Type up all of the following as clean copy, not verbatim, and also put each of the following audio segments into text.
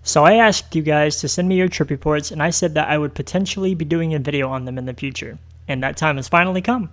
So I asked you guys to send me your trip reports, and I said that I would potentially be doing a video on them in the future, and that time has finally come.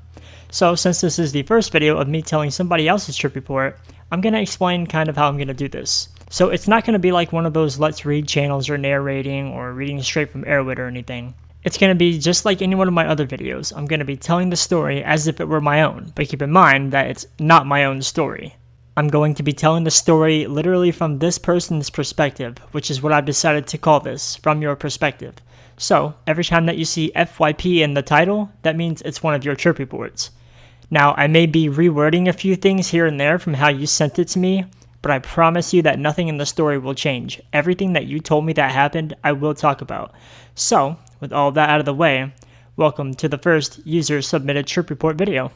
So since this is the first video of me telling somebody else's trip report, I'm going to explain kind of how I'm going to do this. So it's not going to be like one of those Let's Read channels or narrating or reading straight from Airwit or anything. It's going to be just like any one of my other videos. I'm going to be telling the story as if it were my own, but keep in mind that it's not my own story. I'm going to be telling the story literally from this person's perspective, which is what I've decided to call this, from your perspective. So, every time that you see FYP in the title, that means it's one of your trip reports. Now, I may be rewording a few things here and there from how you sent it to me, but I promise you that nothing in the story will change. Everything that you told me that happened, I will talk about. So, with all that out of the way, welcome to the first user-submitted trip report video.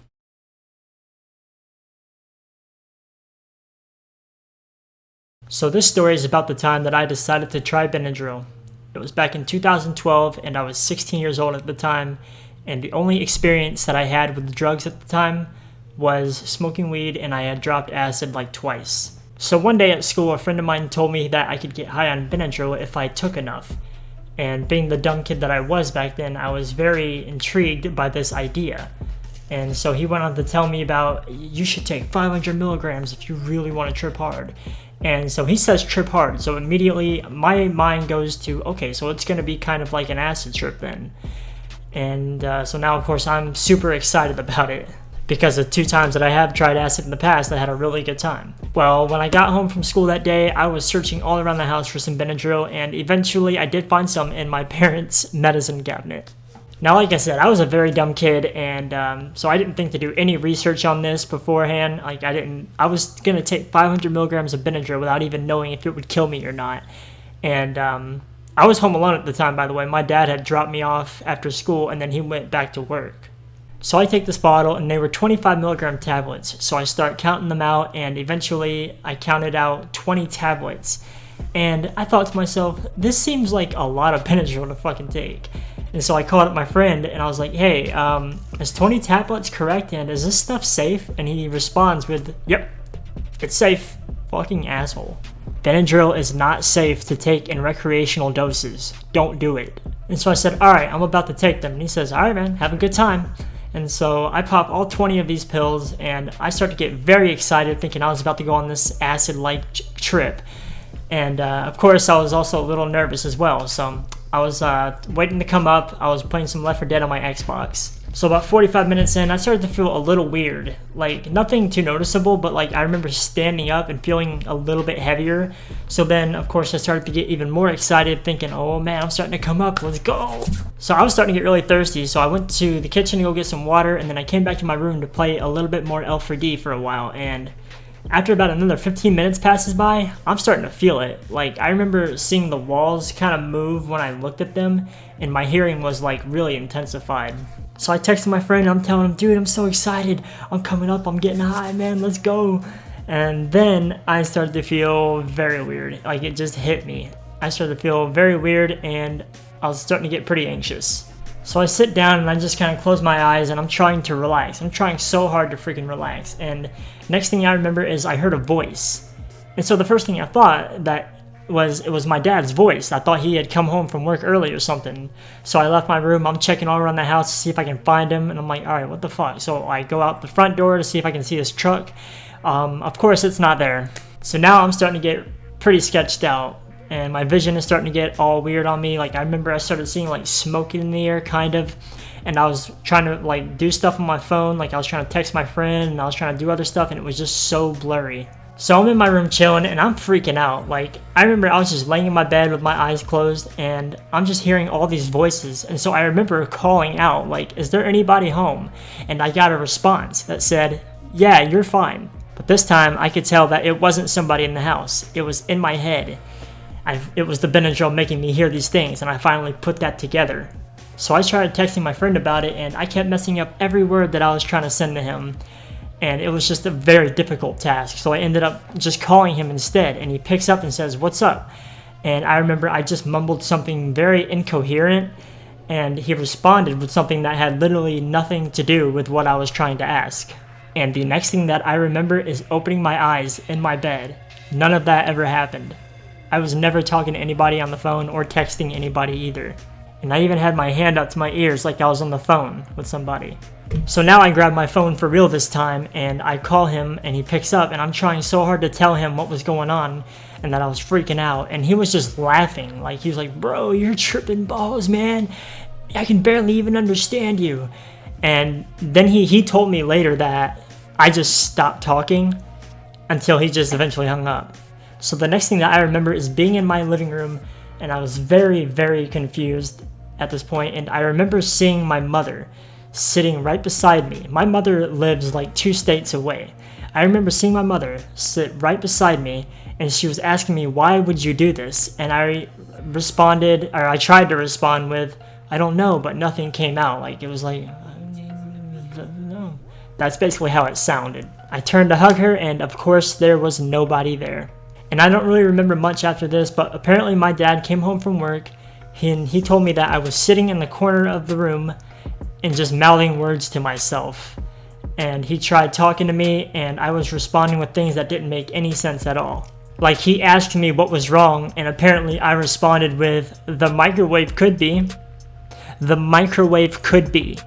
So this story is about the time that I decided to try Benadryl. It was back in 2012 and I was 16 years old at the time, and the only experience that I had with drugs at the time was smoking weed, and I had dropped acid like twice. So one day at school, a friend of mine told me that I could get high on Benadryl if I took enough. And being the dumb kid that I was back then, I was very intrigued by this idea. And so he went on to tell me about, you should take 500 milligrams if you really want to trip hard. And so he says trip hard, so immediately my mind goes to, okay, so it's going to be kind of like an acid trip then. And so now, of course, I'm super excited about it, because the 2 times that I have tried acid in the past, I had a really good time. Well, when I got home from school that day, I was searching all around the house for some Benadryl, and eventually I did find some in my parents' medicine cabinet. Now, like I said, I was a very dumb kid, and so I didn't think to do any research on this beforehand. I was going to take 500 milligrams of Benadryl without even knowing if it would kill me or not. And I was home alone at the time, by the way. My dad had dropped me off after school, and then he went back to work. So I take this bottle, and they were 25 milligram tablets. So I start counting them out, and eventually I counted out 20 tablets. And I thought to myself, this seems like a lot of Benadryl to fucking take. And so I called up my friend and I was like, hey, is 20 tablets correct, and is this stuff safe? And he responds with, yep, it's safe. Fucking asshole. Benadryl is not safe to take in recreational doses. Don't do it. And so I said, alright, I'm about to take them. And he says, alright man, have a good time. And so I pop all 20 of these pills, and I start to get very excited, thinking I was about to go on this acid-like trip. And of course I was also a little nervous as well, so I was waiting to come up. I was playing some Left 4 Dead on my Xbox. So about 45 minutes in, I started to feel a little weird. Like, nothing too noticeable, but like I remember standing up and feeling a little bit heavier. So then, of course, I started to get even more excited, thinking, oh man, I'm starting to come up, let's go. So I was starting to get really thirsty, so I went to the kitchen to go get some water, and then I came back to my room to play a little bit more L4D for a while, and after about another 15 minutes passes by, I'm starting to feel it. Like, I remember seeing the walls kind of move when I looked at them, and my hearing was like really intensified. So I texted my friend, I'm telling him, dude, I'm so excited. I'm coming up, I'm getting high, man, let's go. And then I started to feel very weird. Like, it just hit me. I started to feel very weird, and I was starting to get pretty anxious. So I sit down and I just kind of close my eyes, and I'm trying to relax. I'm trying so hard to freaking relax. And next thing I remember is I heard a voice. And so the first thing I thought that it was my dad's voice. I thought he had come home from work early or something. So I left my room. I'm checking all around the house to see if I can find him. And I'm like, all right, what the fuck? So I go out the front door to see if I can see his truck. Of course, it's not there. So now I'm starting to get pretty sketched out, and my vision is starting to get all weird on me. Like, I remember I started seeing like smoke in the air, kind of, and I was trying to like do stuff on my phone. Like, I was trying to text my friend, and I was trying to do other stuff, and it was just so blurry. So I'm in my room chilling, and I'm freaking out. Like, I remember I was just laying in my bed with my eyes closed, and I'm just hearing all these voices. And so I remember calling out, like, is there anybody home? And I got a response that said, yeah, you're fine. But this time I could tell that it wasn't somebody in the house. It was in my head. It was the Benadryl making me hear these things, and I finally put that together. So I started texting my friend about it, and I kept messing up every word that I was trying to send to him. And it was just a very difficult task. So I ended up just calling him instead, and he picks up and says, what's up? And I remember I just mumbled something very incoherent, and he responded with something that had literally nothing to do with what I was trying to ask. And the next thing that I remember is opening my eyes in my bed. None of that ever happened. I I was never talking to anybody on the phone or texting anybody either. And I even had my hand up to my ears like I was on the phone with somebody. So now I grab my phone for real this time, and I call him, and he picks up, and I'm trying so hard to tell him what was going on and that I was freaking out, and he was just laughing. Like, he was like, bro, you're tripping balls, man. I can barely even understand you. And then he told me later that I just stopped talking until he just eventually hung up. So the next thing that I remember is being in my living room, and I was very, very confused at this point, and I remember seeing my mother sitting right beside me. My mother lives like 2 states away. I remember seeing my mother sit right beside me, and she was asking me, why would you do this? And I tried to respond with, I don't know, but nothing came out. Like, it was like, no. That's basically how it sounded. I turned to hug her, and of course there was nobody there. And I don't really remember much after this, but apparently my dad came home from work, and he told me that I was sitting in the corner of the room and just mouthing words to myself. And he tried talking to me, and I was responding with things that didn't make any sense at all. Like, he asked me what was wrong, and apparently I responded with, the microwave could be. The microwave could be.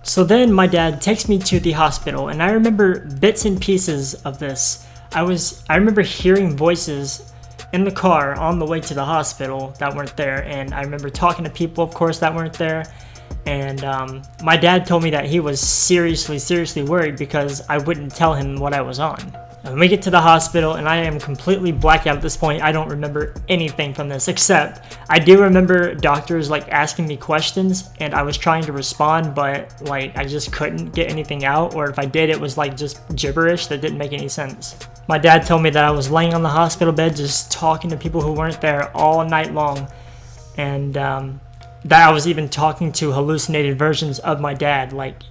So then my dad takes me to the hospital, and I remember bits and pieces of this. I remember hearing voices in the car on the way to the hospital that weren't there, and I remember talking to people, of course, that weren't there. And my dad told me that he was seriously worried because I wouldn't tell him what I was on. And we get to the hospital, and I am completely blacked out at this point. I don't remember anything from this, except I do remember doctors like asking me questions, and I was trying to respond, but like I just couldn't get anything out, or if I did, it was like just gibberish that didn't make any sense. My dad told me that I was laying on the hospital bed just talking to people who weren't there all night long, and that I was even talking to hallucinated versions of my dad. Like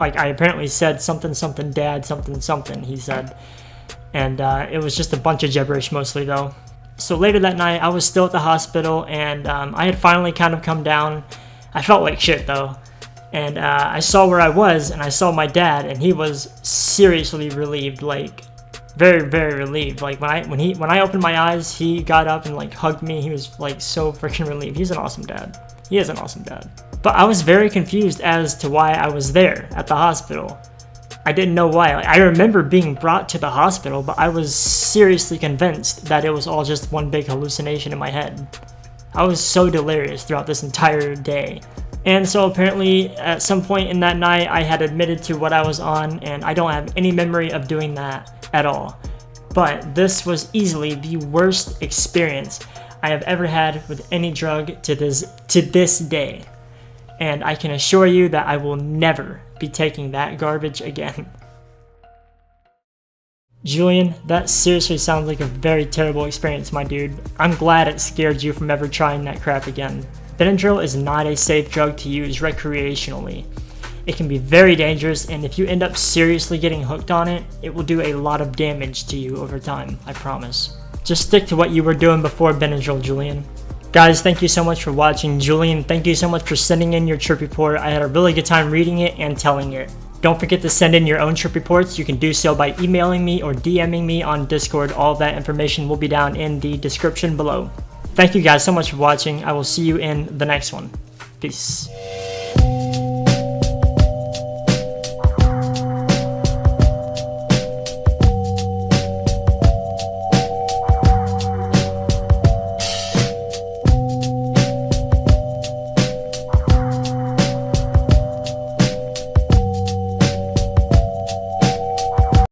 I apparently said something dad, something he said. And it was just a bunch of gibberish mostly though. So later that night I was still at the hospital, and I had finally kind of come down. I felt like shit though. And I saw where I was, and I saw my dad, and he was seriously relieved, like very relieved. Like when I opened my eyes, he got up and like hugged me. He was like so freaking relieved. He's an awesome dad. He is an awesome dad. But I was very confused as to why I was there at the hospital. I didn't know why. I remember being brought to the hospital, but I was seriously convinced that it was all just one big hallucination in my head. I was so delirious throughout this entire day. And so apparently at some point in that night, I had admitted to what I was on, and I don't have any memory of doing that at all. But this was easily the worst experience I have ever had with any drug to this day. And I can assure you that I will never be taking that garbage again. Julian, that seriously sounds like a very terrible experience, my dude. I'm glad it scared you from ever trying that crap again. Benadryl is not a safe drug to use recreationally. It can be very dangerous, and if you end up seriously getting hooked on it, it will do a lot of damage to you over time, I promise. Just stick to what you were doing before Benadryl, Julian. Guys, thank you so much for watching. Julian, thank you so much for sending in your trip report. I had a really good time reading it and telling it. Don't forget to send in your own trip reports. You can do so by emailing me or DMing me on Discord. All of that information will be down in the description below. Thank you guys so much for watching. I will see you in the next one. Peace.